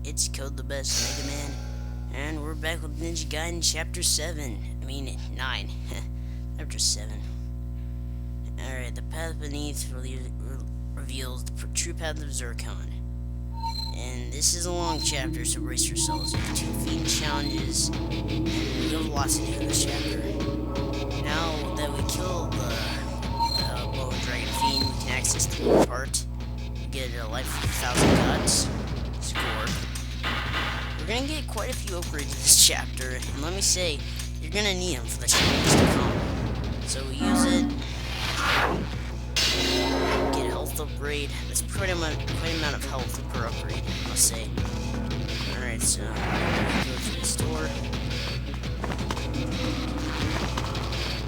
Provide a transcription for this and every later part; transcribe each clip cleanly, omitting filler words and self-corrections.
It's Code the Best Mega Man, and we're back with Ninja Gaiden Chapter 7. I mean, 9. Chapter 7. Alright, the path beneath reveals the true path of Zircon. And this is a long chapter, so brace yourselves. You have 2 fiend challenges, and we have lots to do in this chapter. Now that we killed the Bow and Dragon Fiend, we can access the lower part. Get a life of 1,000 gods. Score. We're gonna get quite a few upgrades in this chapter, and let me say, you're gonna need them for the challenges to come. So we use it, get a health upgrade. That's quite amount of health per upgrade, I'll say. Alright, so go to the store. And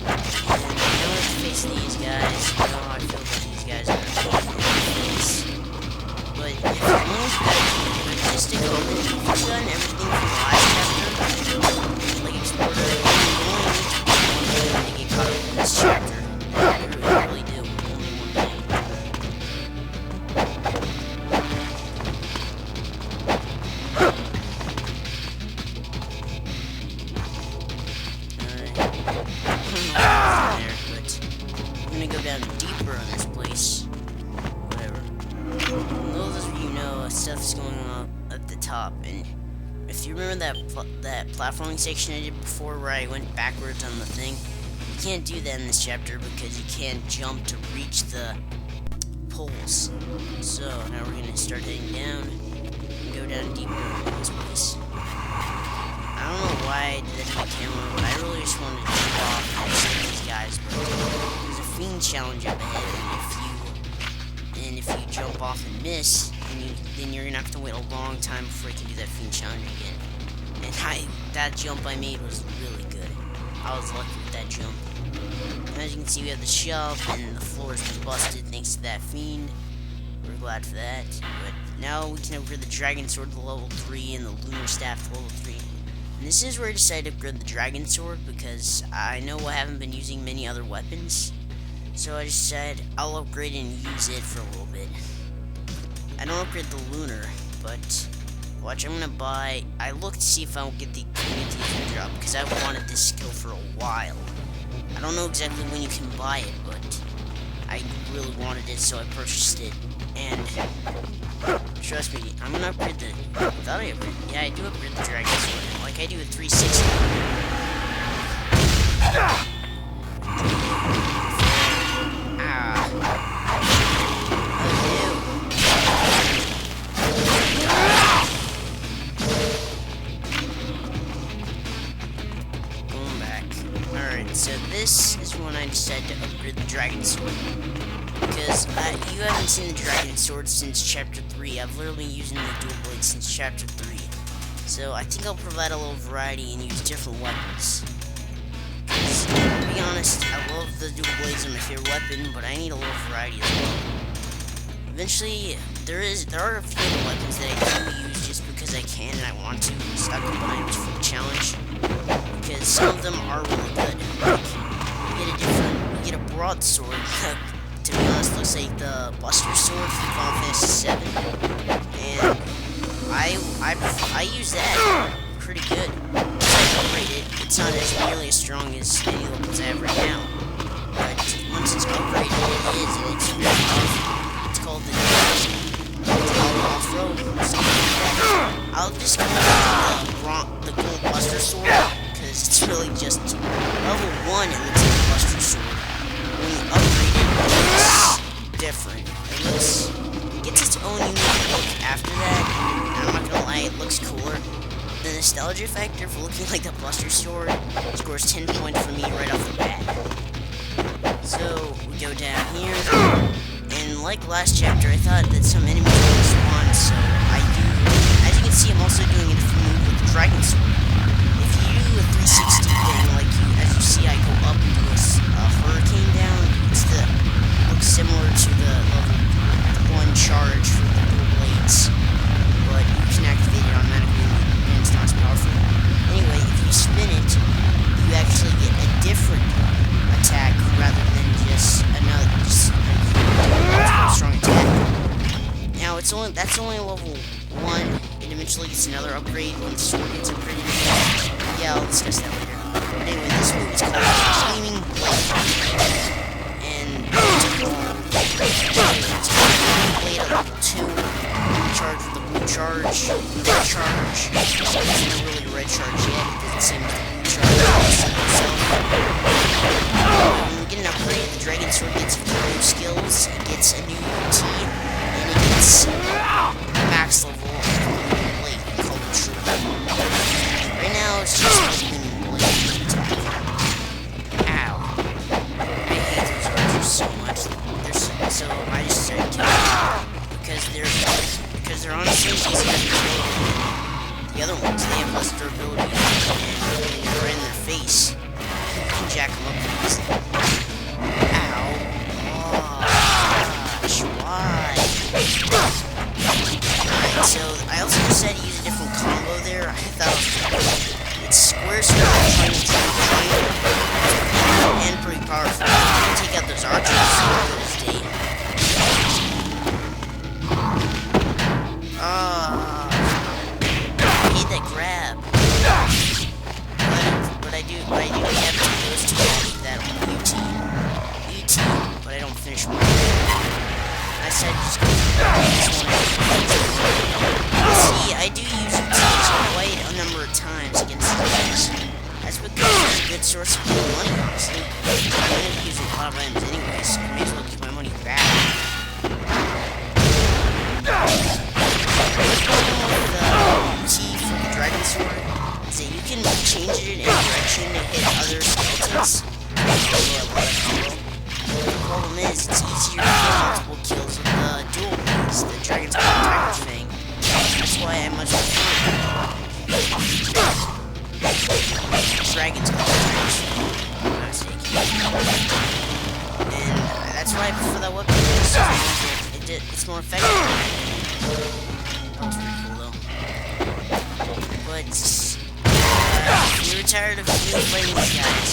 now let's face these guys. You know how I feel about these guys. But if you're going to just stick over, if you've done everything from the last chapter, like Explorer, you only need to get caught up in this chapter. You really do. Only one thing. Alright. There, but I'm gonna go down deeper on this place. Those of you know, stuff's going on at the top, and if you remember that platforming section I did before where I went backwards on the thing, you can't do that in this chapter because you can't jump to reach the poles. So now we're gonna start heading down and go down deeper in this place. I don't know why I did that on camera, but I really just wanted to jump off and see these guys, but there's a fiend challenge up ahead, and if you jump off and miss, then you're gonna have to wait a long time before you can do that fiend challenge again. And that jump I made was really good. I was lucky with that jump. And as you can see, we have the shelf, and the floor's been busted thanks to that fiend. We're glad for that. But now we can upgrade the Dragon Sword to level 3 and the Lunar Staff to level 3. And this is where I decided to upgrade the Dragon Sword because I know I haven't been using many other weapons. So I just said I'll upgrade and use it for a little bit. I don't upgrade the Lunar, but watch, I'm gonna buy. I looked to see if I will get the community drop because I wanted this skill for a while. I don't know exactly when you can buy it, but I really wanted it, so I purchased it. And trust me, I'm gonna upgrade the. Thought I upgrade. Yeah, I do upgrade the Dragon Sword, like I do at 360. So this is when I decided to upgrade the Dragon Sword. Because you haven't seen the Dragon Sword since Chapter 3. I've literally been using the dual blade since Chapter 3. So I think I'll provide a little variety and use different weapons. Because, to be honest, I love the dual blades as my favorite weapon, but I need a little variety as well. Eventually, there are a few other weapons that I do use just because I can and I want to stock up on items for the challenge. Because some of them are really good. Like, you get a broadsword. To be honest, looks like the Buster Sword from Final Fantasy VII, and I use that pretty good. Once I upgrade it, it's not as nearly as strong as any weapons I have right now. But once it's upgraded, it is, and it's really powerful. It's called the Off-Road. I'll just go with the Gold Buster Sword. It's really just level 1, it looks like a Buster Sword. When you upgrade it, it looks different. It gets its own unique look after that, and I'm not gonna lie, it looks cooler. The nostalgia factor for looking like the Buster Sword scores 10 points for me right off the bat. So, we go down here, and like last chapter, I thought that some enemies would spawn, so I do. As you can see, I'm also doing a different move with the Dragon Sword. If you do a 360 thing, as you see, I go up and do a hurricane down. Looks similar to the level 1 charge for the dual blades, but you can activate it automatically and it's not as powerful. Anyway, if you spin it, you actually get a different attack rather than just a strong attack. Now that's only level 1. It eventually gets another upgrade when the sword gets upgraded. Yeah, I'll discuss that later. But anyway, this move is called Gleaming Blade. And it's a blade at level 2. Charge with the blue charge, the red charge. It's not really a red charge yet. It doesn't seem like the blue charge. When we get an upgrade, the Dragon Sword gets a few new skills. It gets a new UT, and it gets max level blade called the True. Right now, it's just a Gleaming Blade attack. Ow. I hate those archers so much. So I just started killing them because they're honestly easier to kill than the other ones. They have less durability, and when you're in their face, you can jack them up pretty easily. Ow. Oh, gosh, why? Alright, so I also decided to use a different combo there. I thought it's square circle, triangle, and pretty powerful. You can take out those archers those days. I hate that grab. But I do have to those two that UT, but I don't finish one. I said just go for this one. See, I do use UTs quite a number of times against enemies. That's because it's a good source of money, honestly. I'm going to be using a lot of items anyways, so I may as well keep my money back. Dragon Sword is that you can change it in any direction to hit other skeletons. The problem is, it's easier to get multiple kills with the dual blades, the Dragon Sword and Tiger Fang. That's why I much prefer Dragon Sword and Tiger Fang. And that's why I prefer that weapon. It's more effective. That's pretty cool though. But if you're tired of playing these guys,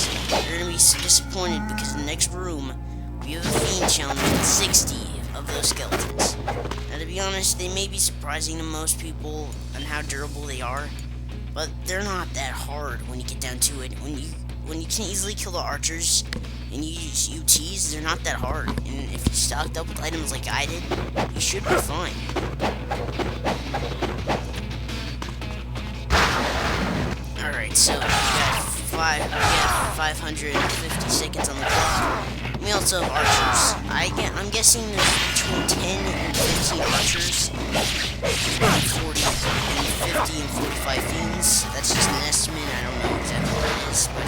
you're gonna be so disappointed because in the next room we have a fiend challenge with 60 of those skeletons. Now, to be honest, they may be surprising to most people on how durable they are, but they're not that hard when you get down to it. When you can easily kill the archers and you use UTs, they're not that hard. And if you stocked up with items like I did, you should be fine. Alright, so we got 550 seconds on the clock. We also have archers. I'm guessing there's between 10 and 15 archers, 40 and 50 and 45 fiends. That's just an estimate. I don't know exactly what it is, but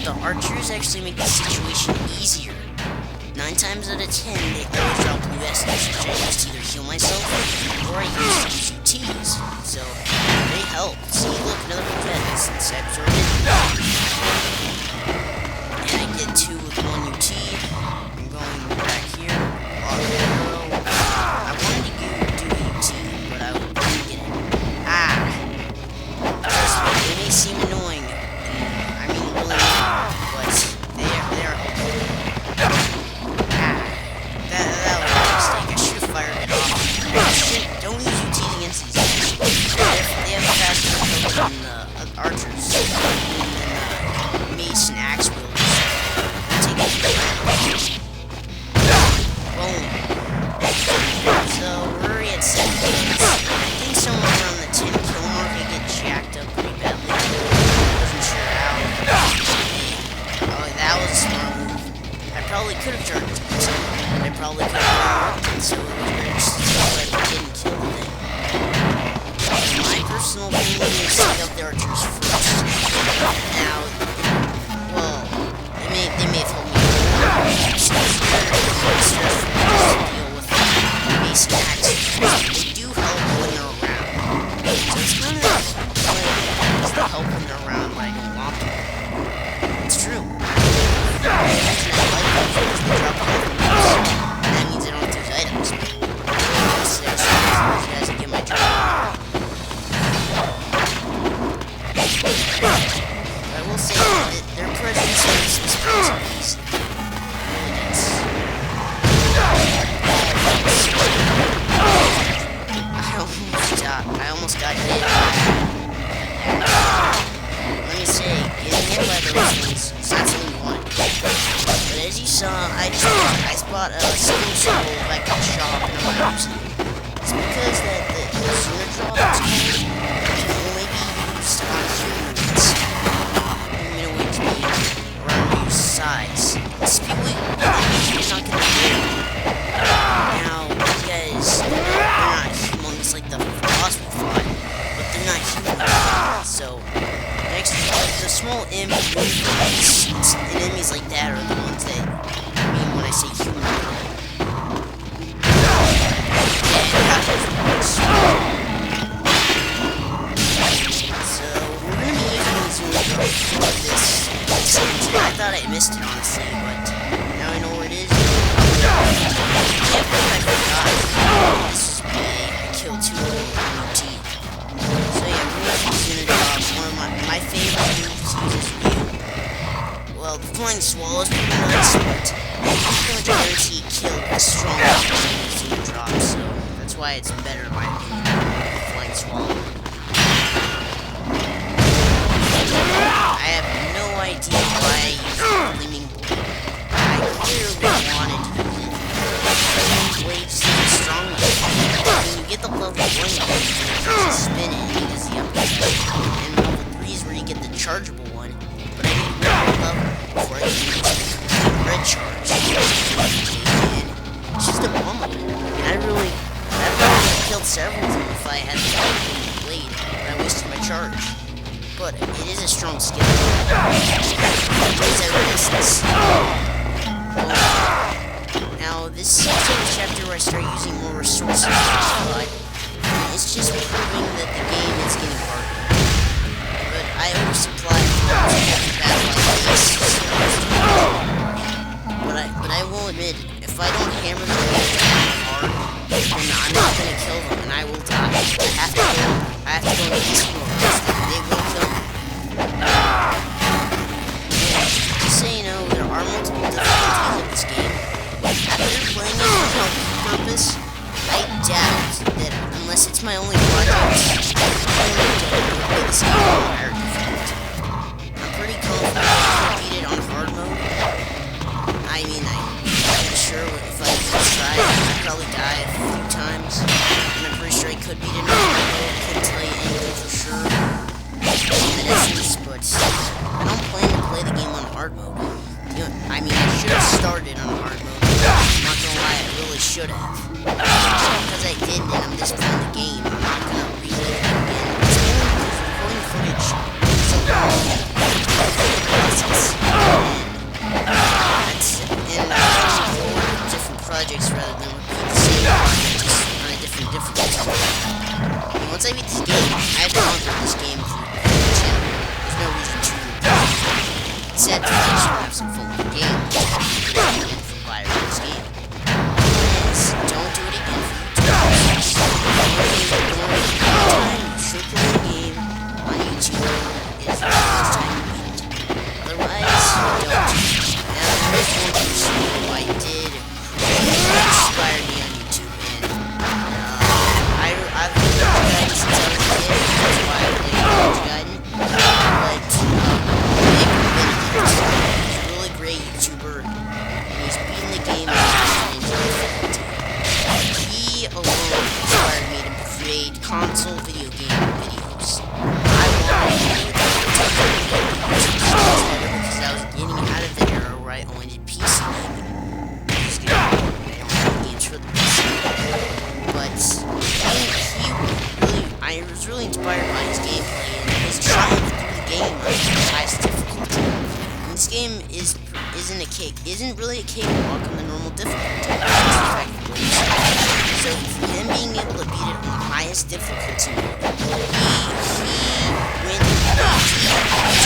the archers actually make the situation easier. 9 times out of 10, they always drop new essence, which I use to either heal myself or I use UTs. So they help. See, look, another vet since I absorbed it. And I get 2 with 1 UT. I'm going back here. I wanted to do a UT, but I didn't get it. They may seem annoying. I mean, really annoying, but they are helpful. That was a mistake. I should have fired it off. Don't use UTs against these guys. They have a faster recovery than the archers. And mace and axe wielders. Take it. Boom. So we're already at 7 kills. I think somewhere around the 10 kill mark I get jacked up pretty badly. Wasn't sure how. Oh, that was a smart move. I probably could have charged it. I probably could have. So it was very still, but I didn't kill the thing. My personal opinion is take out the archers first. Now, well, they may have helped me. basic axes. They do help when they're around. So it's kind of like they help when they're around, but I don't want them. It's true. That means I don't have to use items. So there's you guys to get my job. I will say that their presence is responsibilities. I almost got hit. Let me say, getting hit by those things is not something you want. But as you saw, I bought a single symbol back at the shop and I'm not using it. It's because that the zero drop can only be used on humans. You know, it can be around your size. It's people you're not gonna do. Now, you guys, they're not humongous like the boss we fought, but they're not human. So, next, the small enemies like that are the ones that I mean when I say human. So, we're gonna be using the zoom for this. I thought I missed it honestly, but now I know where it is. I forgot. This is big. I killed 2 little teeth. So yeah, we're gonna use unit drops. One of my favorite moves uses Ryu. Well, the flying swallow is pretty nice, but I pretty much guarantee kill the strongest unit drops, so that's why it's better in my opinion. The flying swallow. I have no idea why I use the gleaming blade. I clearly wanted to use it. The blade seems strong enough. When you get the level 1 blade, you can spin it and use the uppercut. And level 3 is where you get the chargeable one. But I need one level before I can use the red charge. And it's just a bummer. And I really killed several of them if I had the blade, but I wasted my charge. But it is a strong skill. Now, this is also the chapter where I start using more resources, but it's just proving that the game is getting harder. But I oversupply but I will admit, if I don't hammer the game hard, then I'm not gonna kill them, and I will die. I have to go to easy mode. They will kill me. Just so you know, there are multiple difficulties of this game. After playing it for no purpose, I doubt that unless it's my only project, I will play this game on higher difficulty. I'm pretty confident I can beat it on hard mode. I mean, I'm sure if I try, I'd probably die a few times. And I'm pretty sure I could beat it on hard mode. I couldn't tell you anything for sure. But I don't plan to play the game on hard mode. I mean, I should have started on hard mode. I'm not gonna lie, I really should have. Because I didn't, and I'm just playing the game. I'm not gonna replay it again. It's only because recording footage is a long process. And I record different projects rather than repeat the same project just on a different difficulty. And once I beat this game, I have to conquer this game through the channel. There's no reason to. It's sad to have some full of the game. For buyer of this game. Please don't do it again for YouTube. Anytime you should play the game on YouTube is the first time you beat it. Otherwise, don't. Now, there is one person who I did inspire me on YouTube, and I've been Gaiden since I was a kid. That's why I played Gaiden. But he's a really great YouTuber, and he's beaten the game in difficulty. He alone inspired me to create console video game videos. I wanted to do because I was getting out of the era where I only did PC gaming. I don't have games for the PC. But I was really inspired by his gameplay and his triumph through the game on the highest difficulty. And this game isn't really a cakewalk on the normal difficulty. So for him being able to beat it on the highest difficulty mode, he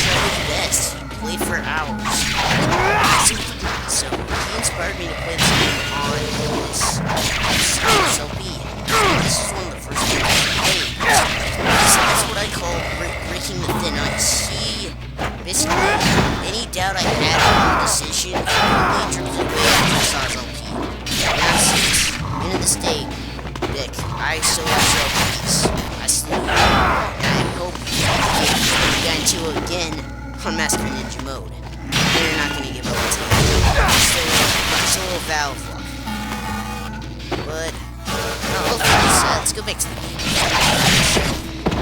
tried the best. He played for hours. So he inspired me to play this game on this SLB. This is one of the first games I played. That's what I call breaking the thin ice. He basically, any doubt I had on the decision, he completely dripped away after I saw his LP. And end of this day, Vic, I so please. I salute you. And I hope you got into it again on Master Ninja mode. You're not gonna give up until it's a little valve luck. But let's go back to the game.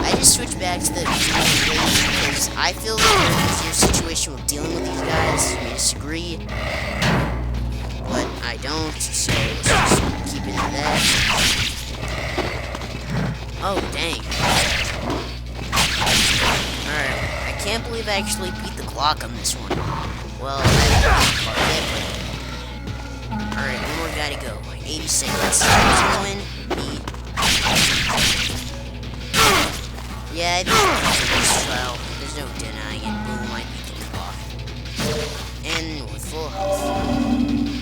I just switched back to the because I feel like there's an easier situation with dealing with these guys. You may disagree, but I don't, so let's just keep it to that. Oh, dang. Alright, I can't believe I actually beat the Glock on this one. Well, I haven't beat the Glock yet, but... Alright, one more guy to go. 80 seconds. Who's gonna win? Me. Yeah, I beat the Glock in this trial. There's no denying it. Boom, I beat the Glock. And with full health.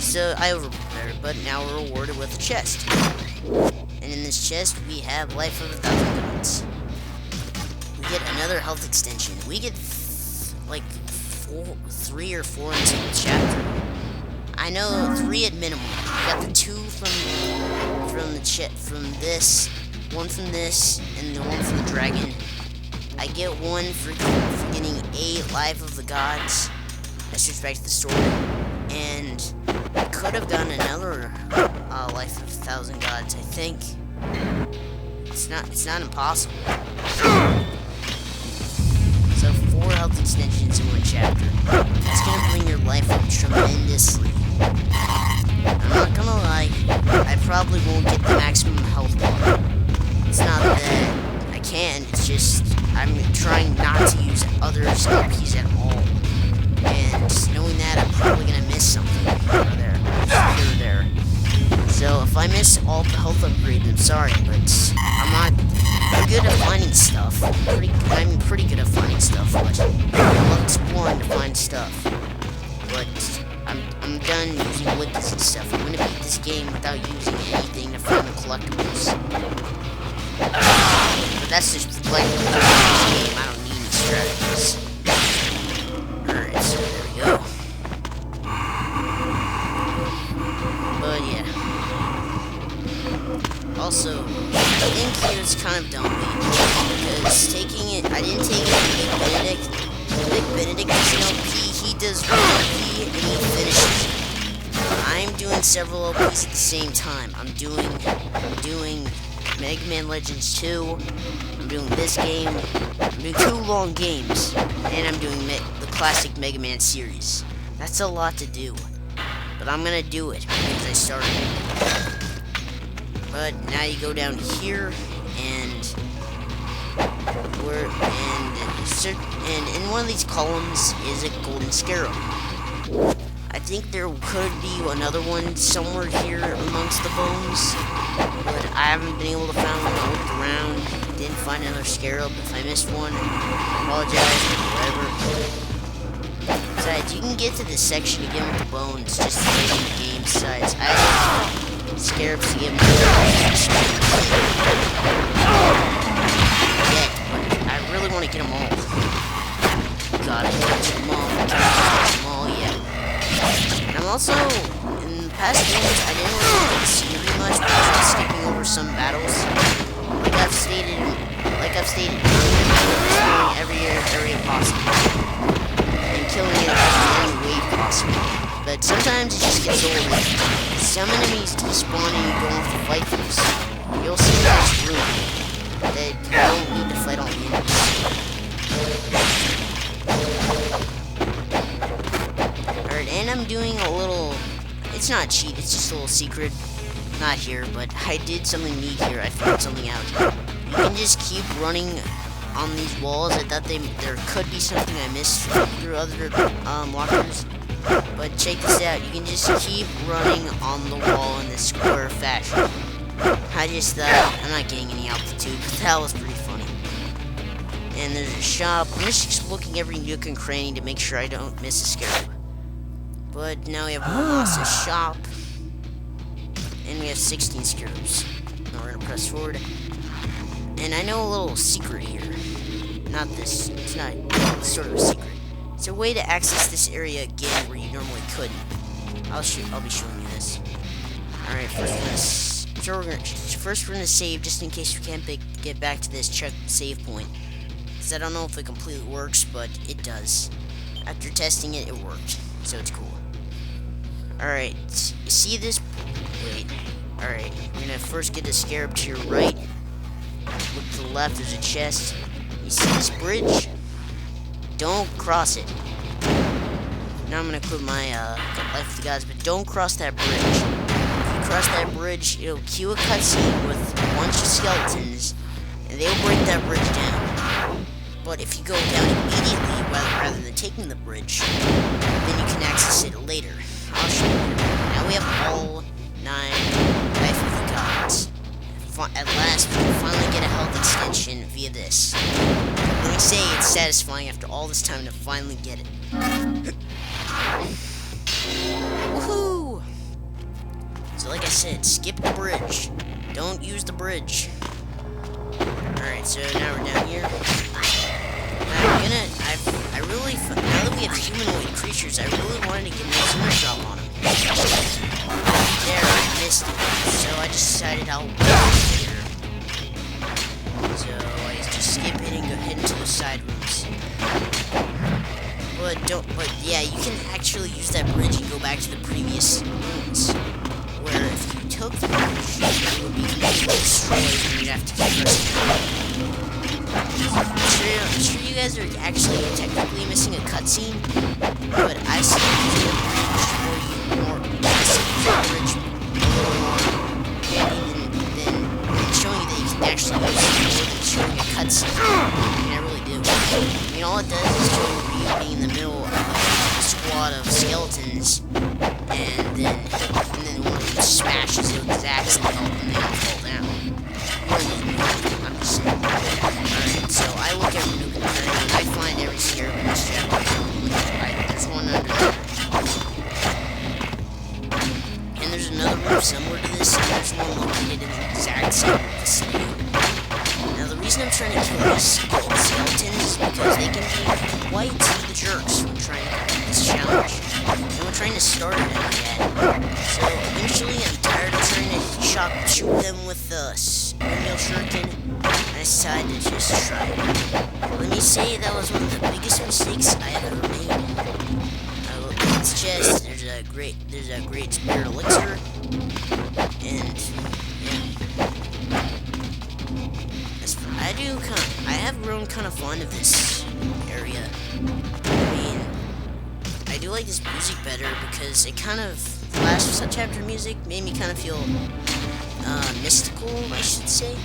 So, I overprepared, but now we're rewarded with a chest. And in this chest, we have Life of 1,000 Gods. We get another health extension. We get, like, 3 or 4 in a single chapter. I know 3 at minimum. We got the 2 from this, 1 from this, and the 1 from the dragon. I get 1 for getting 8 Life of the Gods. I switched back to the sword, and I could have gotten another Life of 1,000 Gods. I think it's not impossible. So 4 health extensions in 1 chapter. That's gonna bring your life up tremendously. I'm not gonna lie, I probably won't get the maximum health bar. It's not that I can, it's just I'm trying not to use other LPs at all. And knowing that, I'm probably gonna miss something here or there. So if I miss all the health upgrades, I'm sorry, but I'm good at finding stuff. I'm pretty good at finding stuff, but I love exploring to find stuff. But I'm done using witches and stuff. I'm gonna beat this game without using anything to find the collectibles. But that's just like the game. I don't need any strategies. Alright, so there we go. But yeah. Also, I think here's kind of dumb because I didn't take it from Big Benedict. Big Benedict is an LP, he does one LP and he finishes it. I'm doing several LPs at the same time. I'm doing Mega Man Legends 2, I'm doing this game, I'm doing 2 long games, and I'm doing the classic Mega Man series. That's a lot to do, but I'm gonna do it because I started. But now you go down here, and in one of these columns is a golden scarab. I think there could be another one somewhere here amongst the bones, but I haven't been able to find one. I looked around, didn't find another scarab. If I missed one, I apologize, whatever. Besides, you can get to this section again with the bones, just like in the game. Besides, I have scarabs to get more yet, but I really want to get them all. Gotta catch them all, yeah. And I'm also, in the past games, I didn't really get the scenery much because I was skipping over some battles. Like I've stated, I'm exploring every area possible. And killing it in any way possible. But sometimes it just gets old. Some enemies despawn and you go off to fight these. You'll see in this room that you don't need to fight all the enemies. Alright, and I'm doing a little... It's not a cheat, it's just a little secret. Not here, but I did something neat here. I found something out. You can just keep running on these walls. I thought there could be something I missed through other walkers. But check this out. You can just keep running on the wall in this square fashion. I just thought, I'm not getting any altitude, but that was pretty funny. And there's a shop. I'm just looking every nook and cranny to make sure I don't miss a scarab. But now we have one monster shop. And we have 16 scarabs. Now we're gonna press forward. And I know a little secret here. Not this. It's not sort of a secret. It's a way to access this area again where you normally couldn't. I'll be showing you this. Alright, first we're gonna save just in case we can't get back to this check save point. Because I don't know if it completely works, but it does. After testing it, it worked. So it's cool. Alright, you see this? Wait. Alright, we're gonna first get a scarab to your right. Look to the left, there's a chest. You see this bridge? Don't cross it. Now I'm gonna quit my life of the gods, but don't cross that bridge. If you cross that bridge, it'll cue a cutscene with a bunch of skeletons, and they'll break that bridge down. But if you go down immediately, rather than taking the bridge, then you can access it later. I'll show you. Now we have all 9 life of the gods. At last, we can finally get a health extension via this. Let me say it's satisfying after all this time to finally get it. Woohoo! So like I said, skip the bridge. Don't use the bridge. Alright, so now we're down here. Now that we have humanoid creatures, I really wanted to get an Zimmer drop on them. There, I missed it. So I just decided I'll wait here. So I just skip it and go head into the side rooms. But yeah, you can actually use that bridge and go back to the previous rooms. Where if you took the bridge, it would be completely destroyed and you'd have to keep pressing. I'm sure you guys are actually technically missing a cutscene, but I see the bridge more than showing you that you can actually use it more than showing a cutscene. I mean, I really do. I mean, all it does is show you being in the middle of a squad of skeletons, and then one of them smashes it with his axe and they all fall down. I'm just saying. Alright, so I look every nook and cranny, and I find every scarab in this chapter. There's one under there. And there's another room similar to this, and there's one located in the exact same vicinity. Now, the reason I'm trying to kill these skeletons is because they can be quite the jerks when trying to complete this challenge. And we're trying to start it out yet. So, eventually, I'm tired of trying to shoot them with the windmill shuriken. I decided to just try it. Let me say that was one of the biggest mistakes I have ever made. I look at this chest, there's a great spirit elixir, and yeah. I have grown kind of fond of this area. I mean, I do like this music better because it kind of, the last chapter music made me kind of feel mystical, I should say.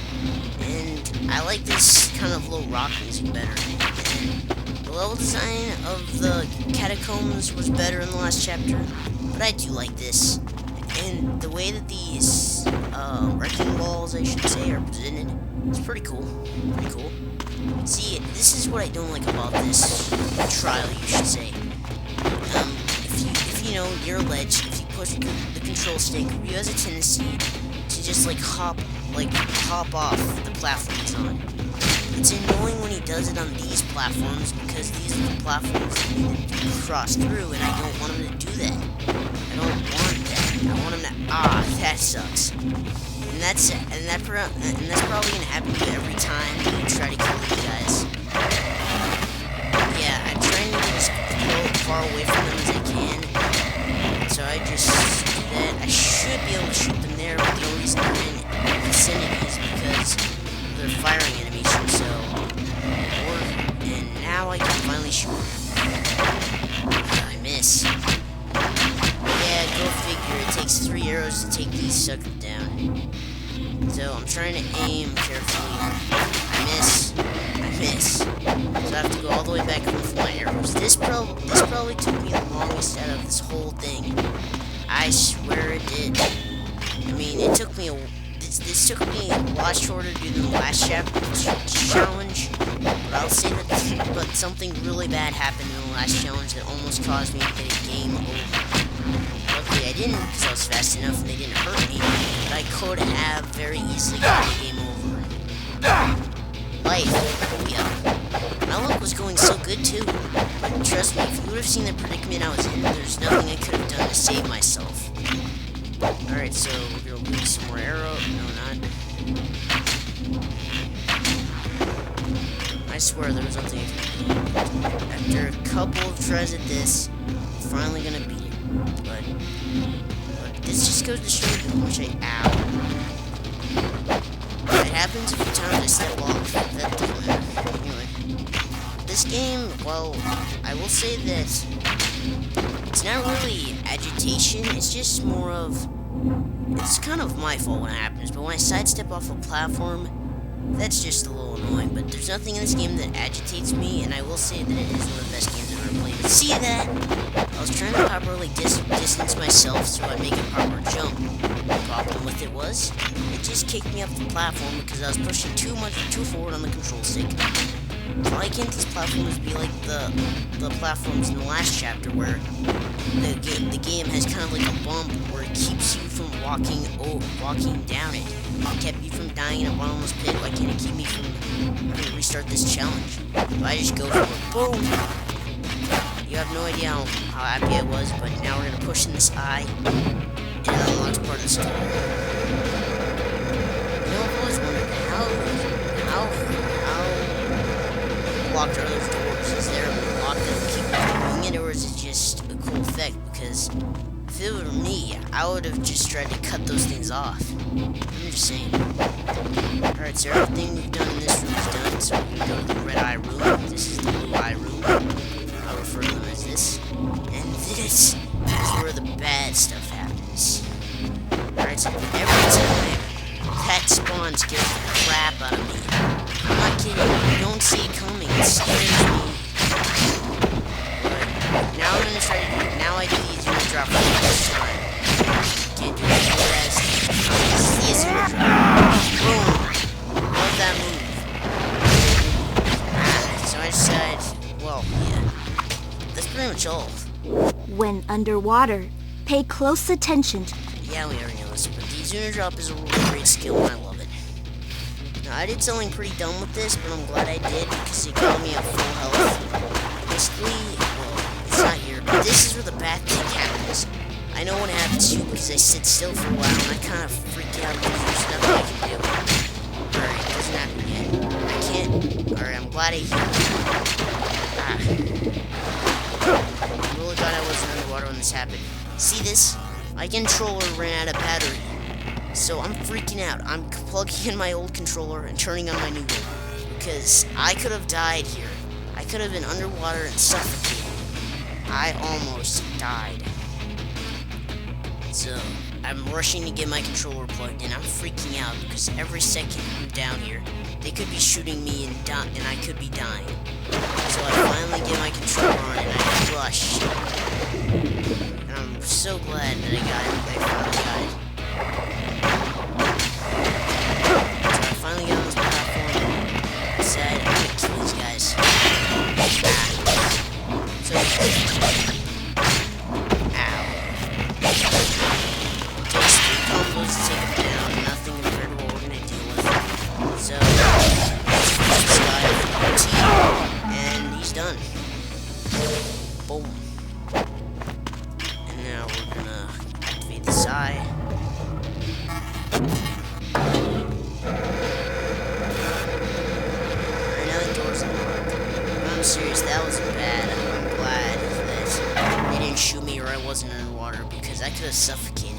And I like this kind of low rock music better. And the level design of the catacombs was better in the last chapter, but I do like this. And the way that these wrecking balls, I should say, are presented, it's pretty cool. Pretty cool. See, this is what I don't like about this trial, you should say. If you know, you're a ledge, if you push the control stick, Ryu has a tendency to just hop off the platform he's on. It's annoying when he does it on these platforms because these are the platforms that need to cross through, and I don't want him to do that. I don't want that. I want him to. That sucks. And that's probably gonna happen to you every time you try to kill these guys. Yeah, I'm trying to get as far away from them as I can. So I just do that. I should be able to shoot them there, but the only reason they're in the vicinity is because they're firing animation. So, and now I can finally shoot them. I miss. Yeah, go figure. It takes 3 arrows to take these suckers down. So I'm trying to aim carefully. I miss. So I have to go all the way back home for my arrows. This probably took me the longest out of this whole thing. I swear it did. I mean, it took me This took me a lot shorter to do than the last challenge, but I'll say that but something really bad happened in the last challenge that almost caused me to get a game over. Luckily I didn't because I was fast enough and they didn't hurt me, but I could have very easily gotten the game over. Life, yeah. My luck was going so good too, but trust me, if you would have seen the predicament I was in, there's nothing I could have done to save myself. Alright, so we're gonna lose some more arrow. No, not. I swear there was nothing I could do. After a couple of tries at this, I'm finally gonna beat it. But this just goes to show you how much It happens a few times I step off. That doesn't matter. Anyway. This game, well, I will say that it's not really agitation, it's just more of... It's kind of my fault when it happens, but when I sidestep off a platform, that's just a little annoying. But there's nothing in this game that agitates me, and I will say that it is one of the best games I've ever played. But see that? I was trying to properly distance myself so I'd make a proper jump. The problem with it was, it just kicked me off the platform because I was pushing too forward on the control stick. Why can't these platforms be like the platforms in the last chapter where the game has kind of like a bump where it keeps you from walking down it? It kept you from dying in a bottomless pit. Why can't it keep me from having to restart this challenge? So I just go for it. Boom! You have no idea how happy I was, but now we're gonna push in this eye, and it unlocks part of the story. You know, I've always wondered how locked are those doors? Is there a lock that will keep me doing it, or is it just a cool effect? Because if it were me, I would have just tried to cut those things off. I'm just saying. Alright, so everything we've done in this room is done, so we can go to the red eye room. This is the blue eye room. I'll refer to them as this. And this is where the bad stuff happens. Alright, so every time that spawn scares the crap out of me. I'm not kidding, you don't see it coming, it scares me. But now I'm gonna try to do it. Now I do the easier drop for the first time. Can't do it fast. This is the easier drop. Boom! Love that move. So I decided, well, yeah. That's pretty much all. When underwater, pay close attention. Yeah, we already know this, but the Izuna drop is a really great skill and I love it. Now, I did something pretty dumb with this, but I'm glad I did because it got me at full health. Basically, well, it's not here, but this is where the bad thing happens. I know when it happens too because I sit still for a while and I kind of freak out because there's nothing I can do. Alright, it doesn't happen yet. I can't. Alright, I'm glad I healed. I really thought I wasn't underwater when this happened. See this? My controller ran out of battery. So I'm freaking out. I'm plugging in my old controller and turning on my new one. Because I could have died here. I could have been underwater and suffocated. I almost died. So I'm rushing to get my controller plugged in. I'm freaking out because every second I'm down here, they could be shooting me and I could be dying. So I finally get my controller on and I rush. And I'm so glad that I finally got it. So I finally got on this platform. I said, I'm gonna kill these guys. So, ow. It takes 3 combos to take him down. Nothing compared to what we're gonna deal with. So, let's finish this guy with T, and he's done. Boom. And now we're gonna activate this eye. I'm serious, that was bad. I'm glad that they didn't shoot me or I wasn't underwater because I could have suffocated.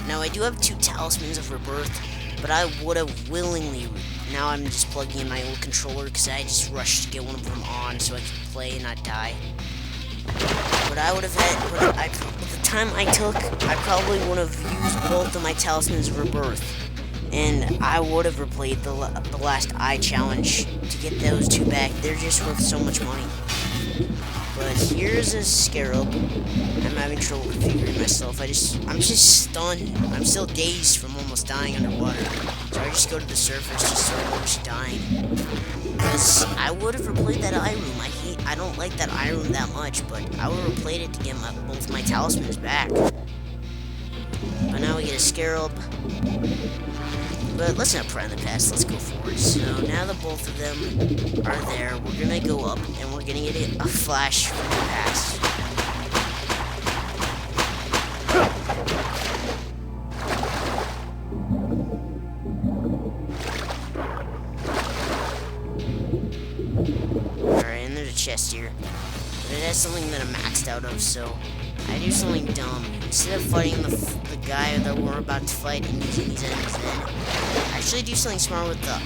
Now I do have 2 talismans of rebirth, but I would have willingly. Now I'm just plugging in my old controller because I just rushed to get one of them on so I could play and not die. But I would have had, with the time I took, I probably would have used both of my talismans of rebirth. And I would have replayed the last eye challenge to get those 2 back. They're just worth so much money. But here's a scarab. I'm having trouble configuring myself. I'm just stunned. I'm still dazed from almost dying underwater. So I just go to the surface to start almost dying. Because I would have replayed that eye room. I don't like that eye room that much, but I would have replayed it to get both my talismans back. But now we get a scarab. But let's not pry in the past, let's go forward. So now that both of them are there, we're gonna go up and we're gonna get a flash from the past. Alright, and there's a chest here. But it has something that I'm maxed out of, so I do something dumb. Instead of fighting the guy that we're about to fight and using these enemies then, I actually do something smart with the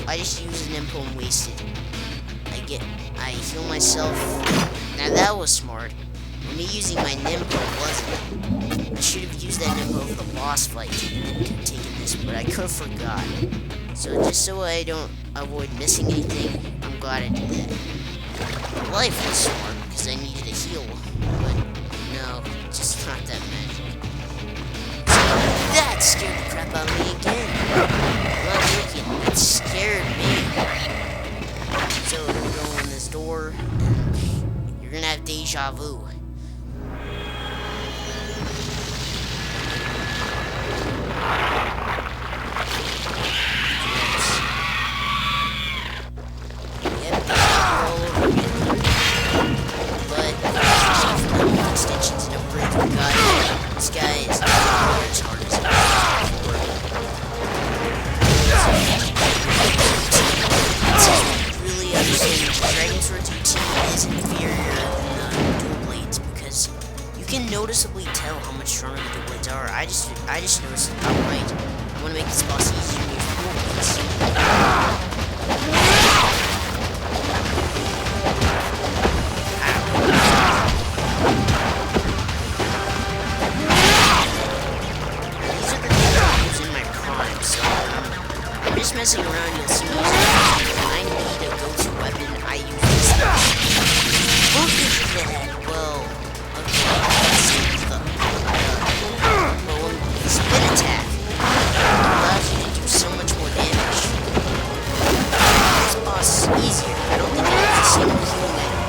I just use an impo and waste it. I heal myself. Now that was smart. For me using my Nimpo wasn't. I should have used that Nimpo for the boss fight and taken this, but I could have forgot. So just so I don't avoid missing anything, I'm glad I did that. Life was smart because I needed a heal, but no, just not that magic. So that scared the crap out of me again. I'm not joking, it scared me. So we're going in this door, and you're gonna have deja vu. Extensions and upgrades we got. This guy is not as hard as really understand Dragon Sword's UT is inferior than the dual blades because you can noticeably tell how much stronger the dual blades are. I just noticed it outright. I want to make this boss easier to use dual blades. Just messing around, you'll see me using it. When I need a go-to weapon, I use this. Look at that! Well, okay, let's see the spin attack allows you to do so much more damage. This boss is easier. I don't think it has a single healing item.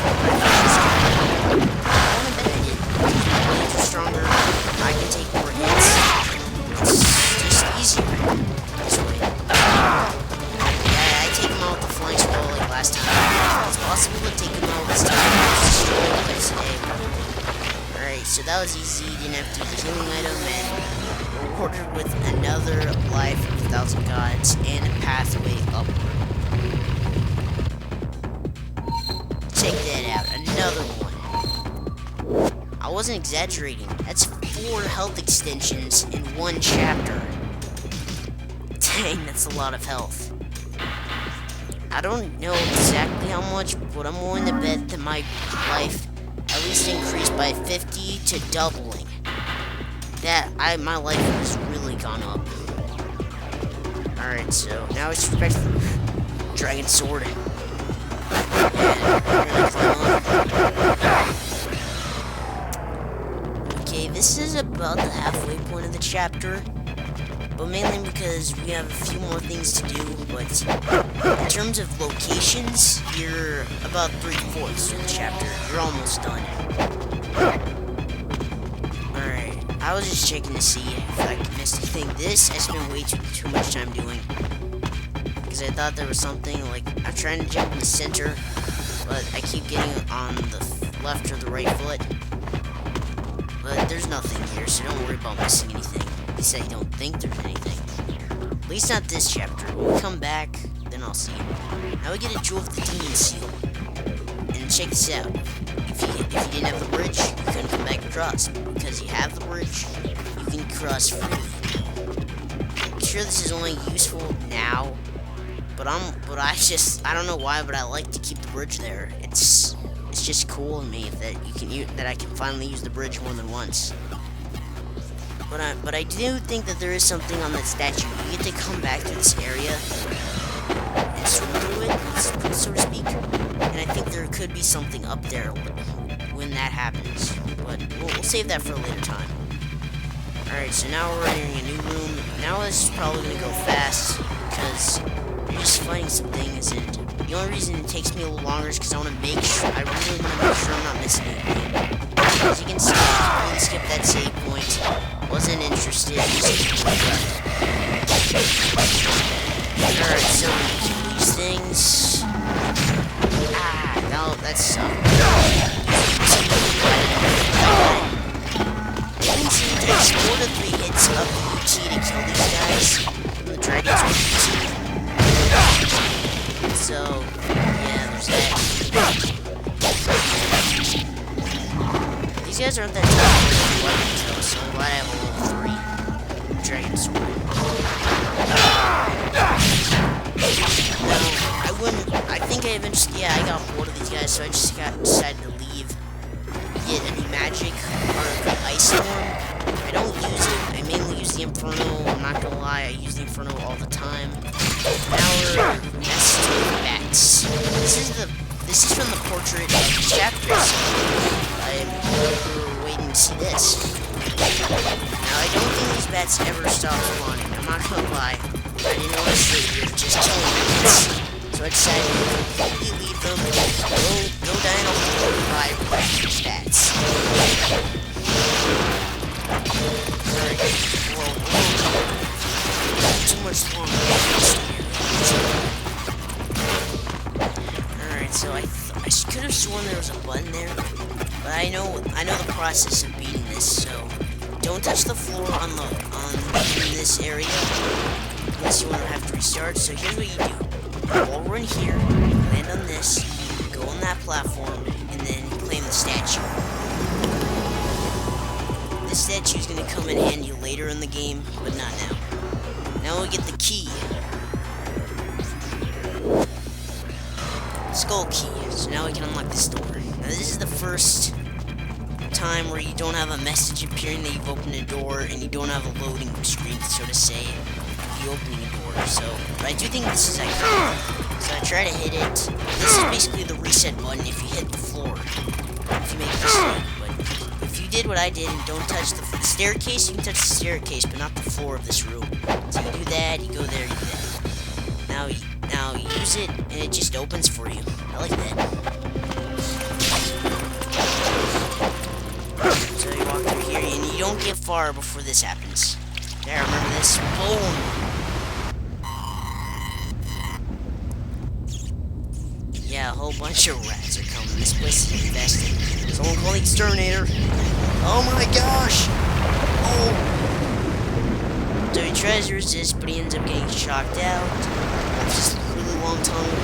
I want to bet I did. My blades are stronger. I can take more hits. It's just easier. This way. Yeah, I take him out with the flying scroll like last time. It's possible to take him out this time. Alright, so that was easy. Didn't have to use the healing item, and we're rewarded with another life of 1,000 gods and a pathway upward. Check that out, another one. I wasn't exaggerating. That's 4 health extensions in 1 chapter. Dang, that's a lot of health. I don't know exactly how much, but I'm willing to bet that my life at least increased by 50 to doubling. My life has really gone up. Alright, so now it's respect for Dragon Sword. And we're gonna climb up. Okay, this is about the halfway point of the chapter. But mainly because we have a few more things to do, but in terms of locations, you're about 3/4 through the chapter. You're almost done. Alright, I was just checking to see if I missed anything. This I spent way too much time doing. Because I thought there was something, like, I'm trying to jump in the center, but I keep getting on the left or the right foot. But there's nothing here, so don't worry about missing anything. At least I don't think there's anything. At least not this chapter. When we come back, then I'll see. Now we get a Jewel of the Demon Seal. And check this out. If you didn't have the bridge, you couldn't come back across. Because you have the bridge, you can cross freely. I'm sure this is only useful now, but I don't know why, but I like to keep the bridge there. It's just cool to me that I can finally use the bridge more than once. But I do think that there is something on that statue. You get to come back to this area and swim through it, so to speak. And I think there could be something up there when that happens. But we'll save that for a later time. Alright, so now we're entering a new room. Now this is probably going to go fast, because you're just fighting some things, and the only reason it takes me a little longer is because I want to make sure, I really want to make sure I'm not missing anything. As you can see, I really skipped that save point. Wasn't interested. Alright, so these things... no, that sucked. It takes 4 to 3 hits of the UT to kill these guys. The dragons with UT. So, yeah, there's that. These guys aren't that tough with weapons though, so I'm glad I have a level 3 dragon sword. I think I eventually, yeah, I got bored of these guys, so I just decided to leave. Get a new magic, or the ice storm. I don't use it, I mainly use the Inferno, I'm not gonna lie, I use the Inferno all the time. Now we're next to the bats. This is from the portrait of the chapters. We're waiting to see this. Now I don't think these bats ever stop spawning, I'm not gonna lie. I didn't want to stay here just killing bats. So I decided to completely leave them, go down a hole and buy stats. Alright, whoa. Too much longer. Alright, so I could have sworn there was a button there, but I know the process of beating this, so don't touch the floor in this area unless you want to have to restart. So here's what you do. Wall run here, land on this, go on that platform, and then claim the statue. This statue is going to come in handy later in the game, but not now. Now we get the key. Skull key. So now we can unlock this door. Now this is the first time where you don't have a message appearing that you've opened a door, and you don't have a loading screen, so to say, if you open a door. So, but I do think this is iconic. So I try to hit it. This is basically the reset button if you hit the floor. If you make a mistake. But if you did what I did and don't touch the staircase, you can touch the staircase, but not the floor of this room. So you do that, you go there, you do that. Now you use it, and it just opens for you. I like that. So you walk through here, and you don't get far before this happens. There, remember this? Boom! Yeah, a whole bunch of rats are coming. This place is infested. Someone call the exterminator. Oh my gosh! Oh! So he tries to resist, but he ends up getting shocked out. It's just a really long tunnel.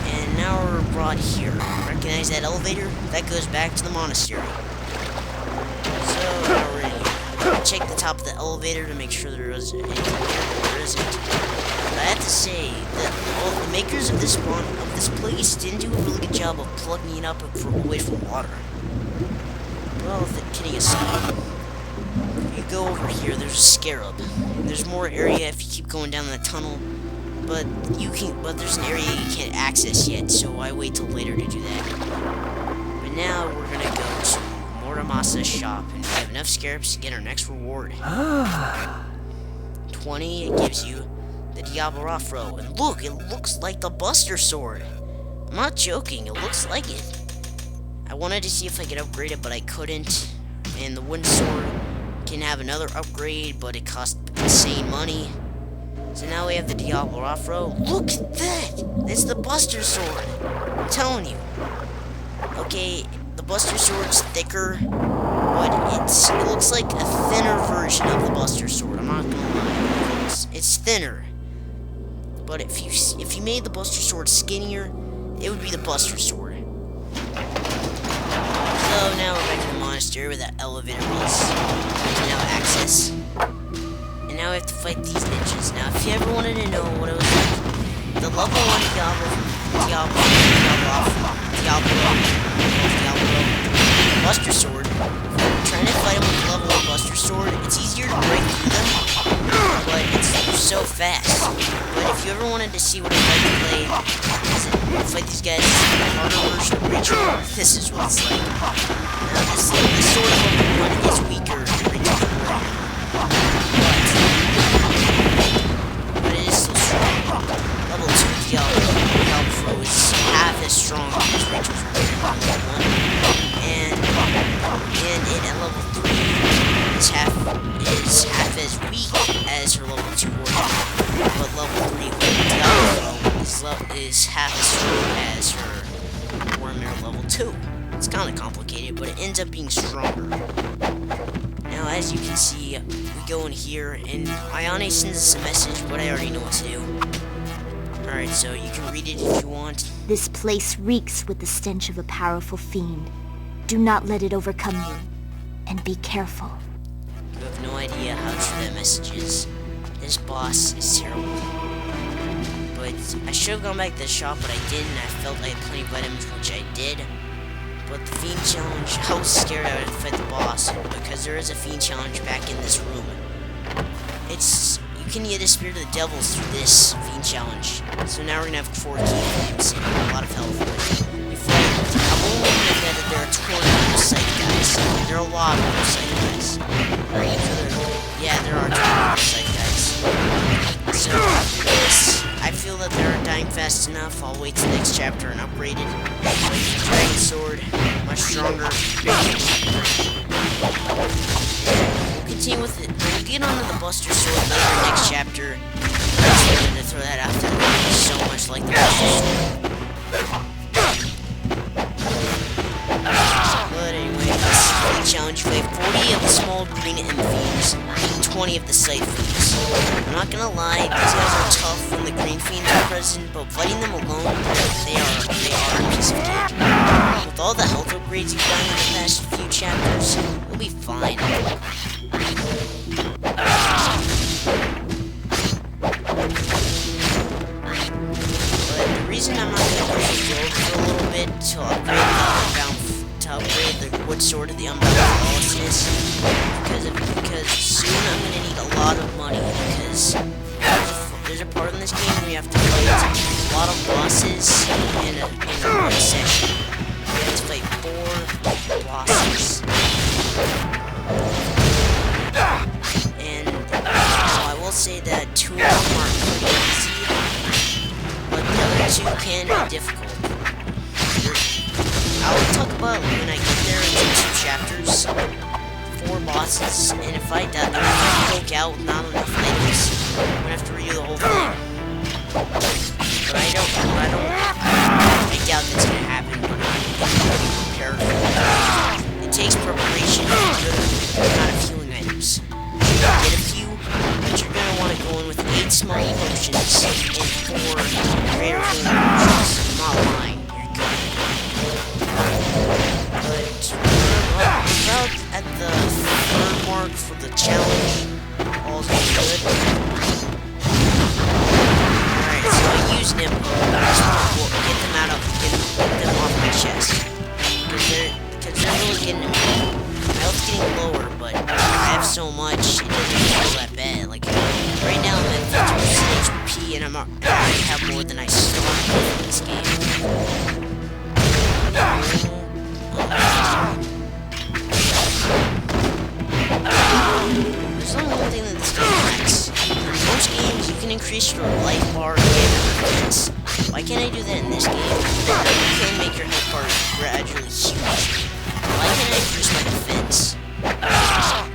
And now we're brought here. Recognize that elevator? That goes back to the monastery. So now we're in here. Check the top of the elevator to make sure there isn't anything there. There isn't. But I have to say that the makers of this place didn't do a really good job of plugging it up away from water. Well, kidding aside, if you go over here, there's a scarab. There's more area if you keep going down the tunnel, but there's an area you can't access yet, so I wait till later to do that. But now we're gonna go to Mortamasa's shop, and we have enough scarabs to get our next reward. 20, it gives you the Diablo Afro, and look, it looks like the Buster Sword. I'm not joking, it looks like it. I wanted to see if I could upgrade it, but I couldn't. And the Wooden Sword can have another upgrade, but it costs insane money. So now we have the Diablo Afro. Look at that! It's the Buster Sword! I'm telling you. Okay, the Buster Sword's thicker, but it looks like a thinner version of the Buster Sword. I'm not gonna lie. It's thinner. But if you made the Buster Sword skinnier, it would be the Buster Sword. So now we're back to the monastery where that elevator was. We can now access. And now we have to fight these ninjas. Now, if you ever wanted to know what it was like, the level 1 Diablo Buster Sword, trying to fight him with the level 1 Buster Sword, it's easier to break through them, but it's so fast. But if you ever wanted to see what it's like to fight these guys in a harder version of Rachel, this is what it's like. Now, this sword level 1 is weaker than Rachel 4, but it is still strong. Level 2 Diablo is half as strong as Rachel's level 1, and it at level 3 is half as weak as her level 2 warrior, but level 3 Diablo is half as strong as her warrior level 2. It's kind of complicated, but it ends up being stronger. Now, as you can see, we go in here, and Ayane sends us a message, but I already know what to do. Alright, so you can read it if you want. This place reeks with the stench of a powerful fiend. Do not let it overcome you, and be careful. You have no idea how true that message is. This boss is terrible. But I should have gone back to the shop, but I didn't. I felt I had plenty of items, which I did. But the Fiend Challenge, I was scared I would fight the boss, because there is a Fiend Challenge back in this room. You can get a Spirit of the Devils through this Fiend Challenge. So now we're gonna have 4 key flames and a lot of health. I'm only looking at that there are 20 of those Psych guys. There are a lot of those Psych guys. Yeah, there are 20 of those Psych guys. So after this, I feel that they aren't dying fast enough. I'll wait till the next chapter and upgrade it. Dragon Sword, much stronger. We'll continue with it. When we get onto the Buster Sword later next chapter, I just wanted to throw that out there. It's so much like the Buster Sword. But anyway, this challenge, you fight 40 of the small green M fiends, and 20 of the sight fiends. I'm not gonna lie, these guys are tough when the green fiends are present, but fighting them alone, they are a piece of cake. With all the health upgrades you've done in the past few chapters, you'll be fine. But the reason I'm not gonna push the guild for a little bit to upgrade the wood sword of the Umbrella of Lawlessness, because soon I'm gonna need a lot of money, because there's a part in this game where you have to fight a lot of bosses in a one session. You have to fight 4 bosses. And I will say that 2 of them are pretty easy, but the other 2 can be difficult. I'll talk about when I get there in 2 chapters, 4 bosses, and if I die, if I poke out with not enough items, I'm gonna have to redo the whole thing. But I doubt that's gonna happen, but I'm gonna be prepared for it. It takes preparation and a good amount of healing items. You get a few, but you're gonna want to go in with 8 small potions and 4 greater healing potions. I'm not lying. About at the 3rd mark for the challenge. All's good. Alright, so I used Nimbo. I just want to get them off my chest. Because they're really getting my health's getting lower, but I have so much, it doesn't feel that bad. Like, right now I'm at 50% HP, and I already have more than I started with in this game. There's only one thing that this game lacks. In most games, you can increase your life bar and defense. Why can't I do that in this game? You can make your health bar gradually huge. Why can't I increase my defense?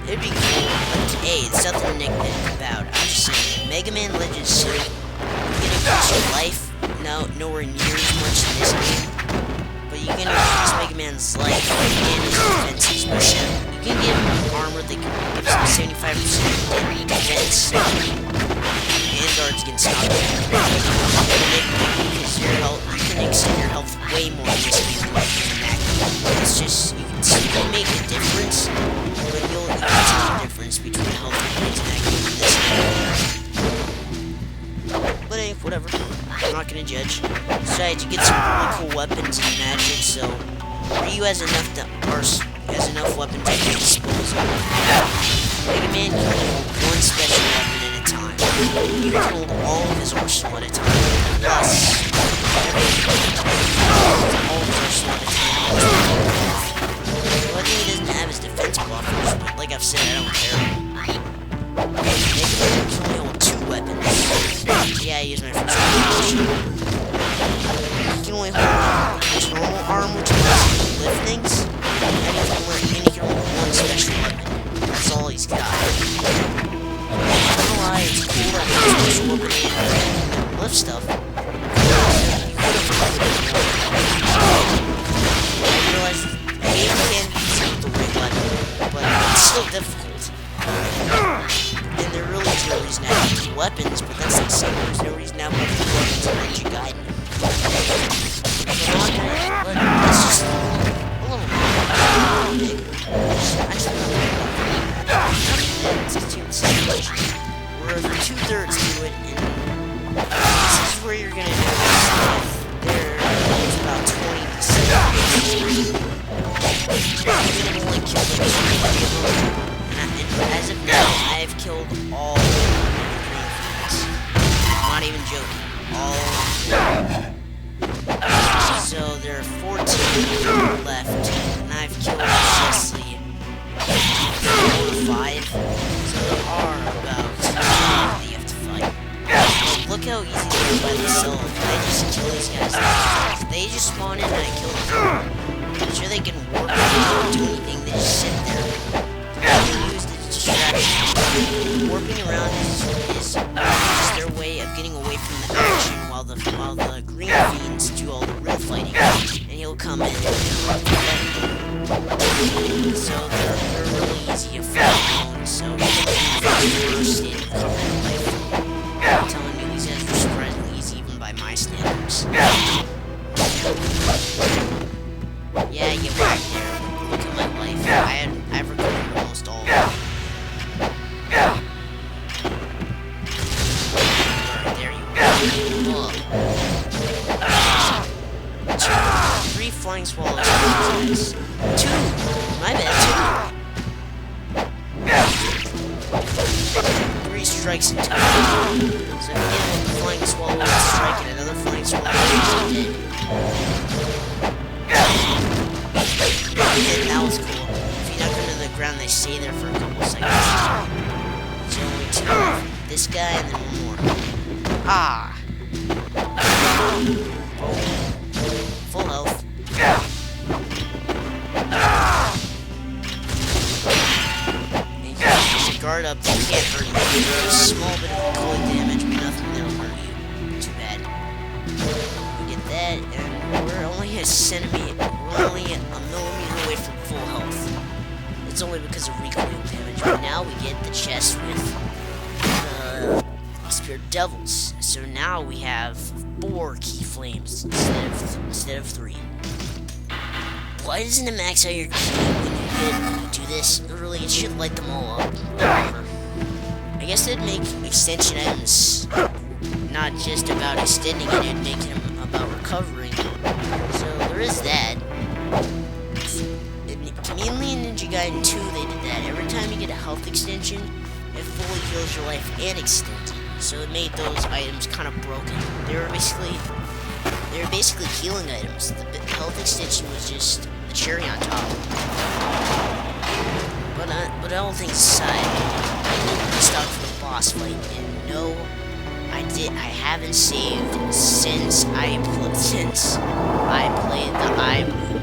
It'd be cool, but hey, it's nothing to nitpick about. I'm just saying, Mega Man Legends 2, you can increase your life, nowhere near as much in this game. But you can increase Mega Man's life and his defenses, but you can give him armor that gives him 75% defense and guards against knockback. Because you can extend your health way more in this game than you can back. It's just, you can make a difference, but you can see the difference between health upgrades in that game and this game. But hey, whatever. I'm not gonna judge. Besides, you get some really cool weapons and magic, so Ryu has enough weapons at his disposal. Mega Man can only hold 1 special weapon at a a time. You killed all of his arsenal at a time. Plus, all of his arsenal at a time. The only thing he doesn't have is defense buffers, but like I've said, I don't care. They can only hold 2 weapons. Yeah, I used my first weapon. He can only hold his normal arm, which is lift things, and he can only hold 1 special weapon. That's all he's got. I don't know why it's cool that he has special weapon and lift stuff. I realize the game can be easy with the right weapon, but it's still difficult. And there really is no reason to have weapons, but that's like saying there's no reason to have weapons in Ninja Gaiden. Let's just a little bit. We're 2/3 to it, and this is where you're gonna notice there's about 20%. You're gonna only kill the 2 and as of now, I have killed all the green fiends. I'm not even joking. All of them. So there are 14 left, and I've killed just the 4 to 5. So there are about 2 that you have to fight. But look how easy they are by themselves. I just kill these guys. They just spawn in and I kill them. I'm sure they can warp and they don't do anything, they just sit there. They use the distraction. Warping around is just their way of getting away from the action while the green fiends do all the real fighting, and he'll come in and interrupt the fight. So they're really easy to fight. So first in covered life. I'm telling you, these guys are surprisingly easy even by my standards. Yeah, get back there. Look at my life. I've recovered almost all of it. Alright, there you go. 3 flying swallows. 2! My bad, 2. 3 strikes in 2. So if you get one flying swallow and strike and another flying swallow, you're dead. That was cool. If you knock under the ground, they stay there for a couple seconds. So only 2 left. This guy and then 1 more. Ah! Full health. And you can guard up, they can't hurt you. There's a small bit of cold damage, but nothing that'll hurt you. Too bad. We get that, and we're only a centimeter. We're only a millimeter away from full health. It's only because of recoil damage. But now we get the chest with Spirit Devils. So now we have 4 key flames instead of 3. Why doesn't it max out your key when you do this? Really, it should light them all up. Whatever. I guess it'd make extension items not just about extending it, it'd make them about recovering. So there is that. Conveniently in Ninja Gaiden 2, they did that. Every time you get a health extension, it fully heals your life and extends it. So it made those items kind of broken. They were basically healing items. The health extension was just the cherry on top. But all things aside, I stopped for the boss fight, and no, I haven't saved since I played the I room.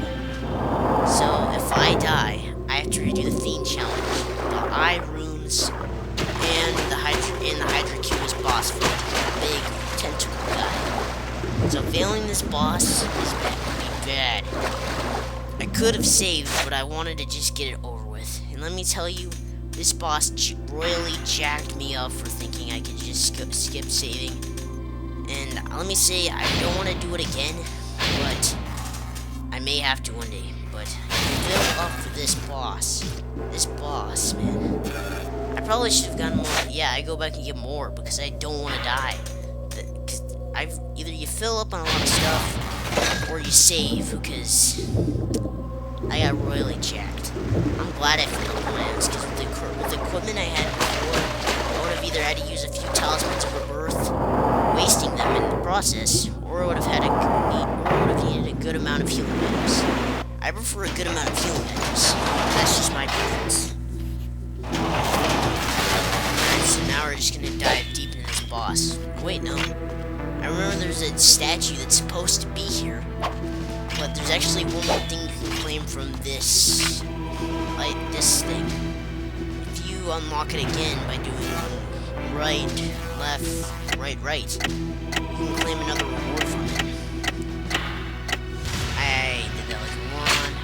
So if I die, I have to redo the Fiend challenge, the I runes, and the Hydra Cubus boss fight, the big tentacle guy. So failing this boss is be bad. I could have saved, but I wanted to just get it over with. And let me tell you, this boss royally jacked me up for thinking I could just skip saving. And let me say, I don't want to do it again, but I may have to one day. But fill up for this boss. This boss, man. I probably should have gotten more. Yeah, I go back and get more because I don't want to die. Either you fill up on a lot of stuff or you save because I got royally jacked. I'm glad I filled up my items because with the equipment I had before, I would have either had to use a few talismans of rebirth, wasting them in the process, or would have needed a good amount of healing items. I prefer a good amount of healing items. That's just my preference. Alright, so now we're just gonna dive deep into this boss. Wait, no. I remember there's a statue that's supposed to be here, but there's actually one more thing you can claim from this, like this thing. If you unlock it again by doing right, left, right, you can claim another reward from it. I did that like one.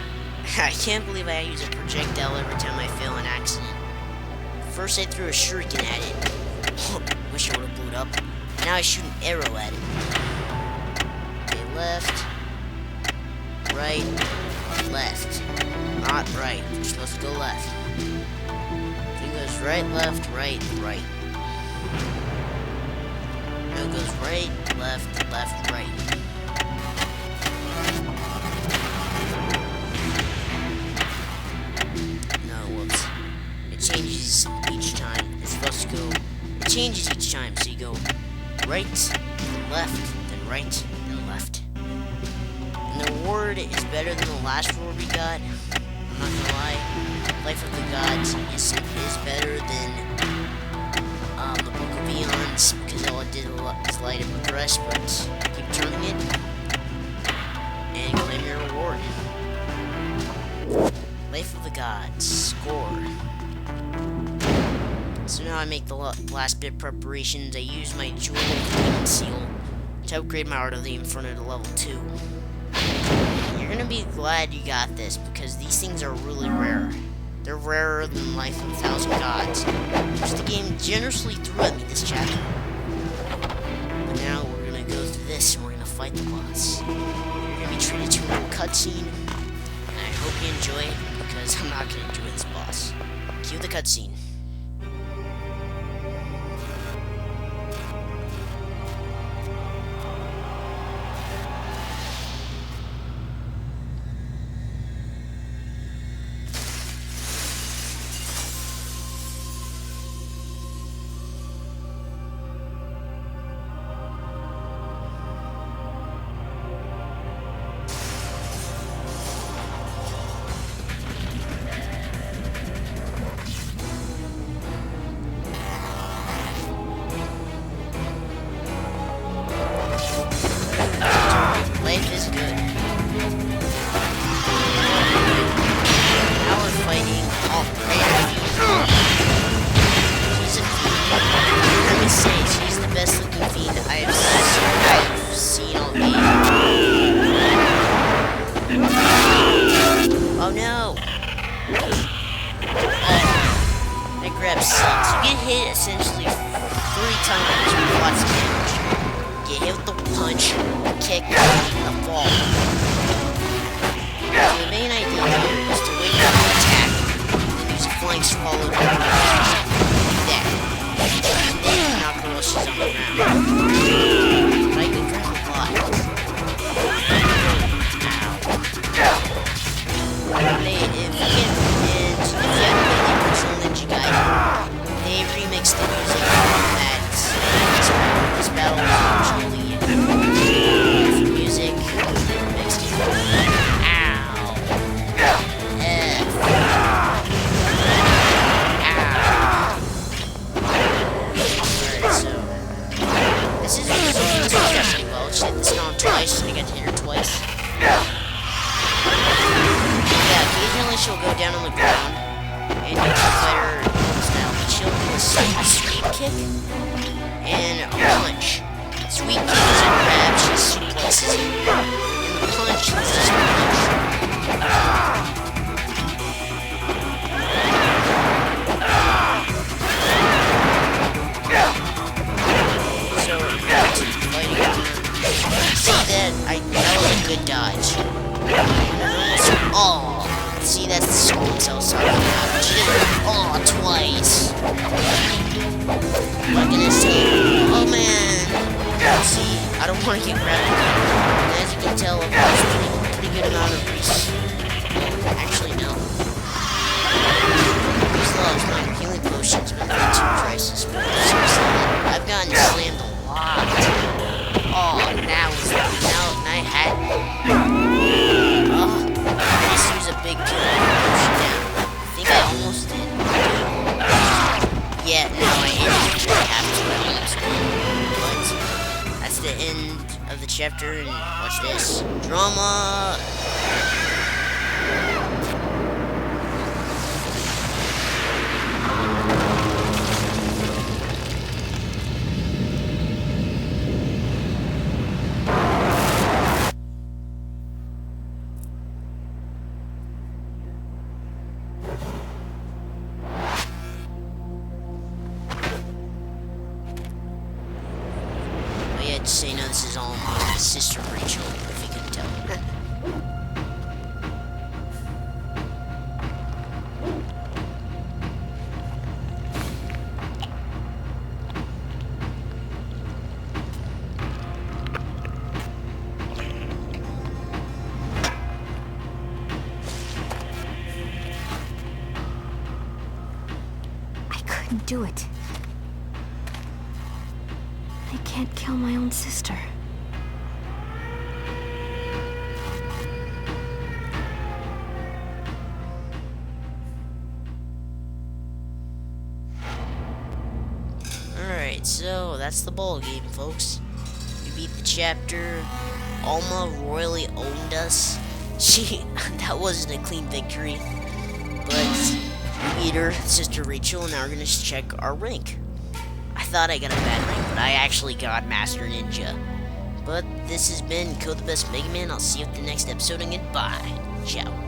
I can't believe I use a projectile every time I fail an accident. First I threw a shuriken at it. Wish I would have blew it up. Now I shoot an arrow at it. Okay, left, right, left. Not right. You're supposed to go left. It goes right, left, right. No, it goes right, left, right. No, whoops. It changes each time. It's supposed to go... It changes each time, so you go right, then left, then right, then left. And the reward is better than the last reward we got. I'm not gonna lie. Life of the Gods is better than the Book of Eons, because all it did was light up the rest, but keep turning it and claim your reward. Life of the Gods. Score. So now I make the last bit preparations. I use my jewel Gaiden seal to upgrade my Art of the Inferno to level 2. You're gonna be glad you got this, because these things are really rare. They're rarer than Life of 1,000 Gods, which the game generously threw at me this chapter. But now we're gonna go through this and we're gonna fight the boss. You're gonna be treated to a little cutscene, and I hope you enjoy it, because I'm not gonna enjoy this boss. Cue the cutscene. Life is good. Now we're fighting She's a fiend. Let me say, she's the best looking fiend I've seen all game. Oh no! That grab sucks. You get hit essentially 3 times with lots of damage. Get hit with the punch, kick, and the fall. So the main idea here is to wait for the attack, then use a flying swallow to do that. And then knock her while she's on the ground. But I can drink a lot. If you haven't played the original Ninja Gaiden, they remixed the music that this battle was originally different music. Remixed it. Ow. F. Ow. Alright, so this is pretty well. She hit the stomp twice, and I got to hit her twice. Yeah, occasionally she'll go down on the ground, and you can fight her style. She'll do a sweep kick and a punch. Sweep kick is a grab, she suplexes you. And the punch is just a punch. So, fighting her. See that? That was a good dodge. Oh, see, that's the sweet cell sorry. She did twice. What can I say? Oh man. See, I don't want to get grabbed again. And as you can tell, I've lost a pretty good amount of resources. Actually, no. These loves not healing potions, but not too crisis. So next chapter and watch this. Drama! Just so you know, this is all my sister Rachel, if you couldn't tell. I couldn't do it. I can't kill my own sister. Alright, so that's the ball game, folks. We beat the chapter. Alma royally owned us. That wasn't a clean victory. But we beat her, Sister Rachel, and now we're gonna check our rank. I thought I got a bad rank, but I actually got Master Ninja. But this has been Code the Best Mega Man. I'll see you at the next episode, and goodbye. Ciao.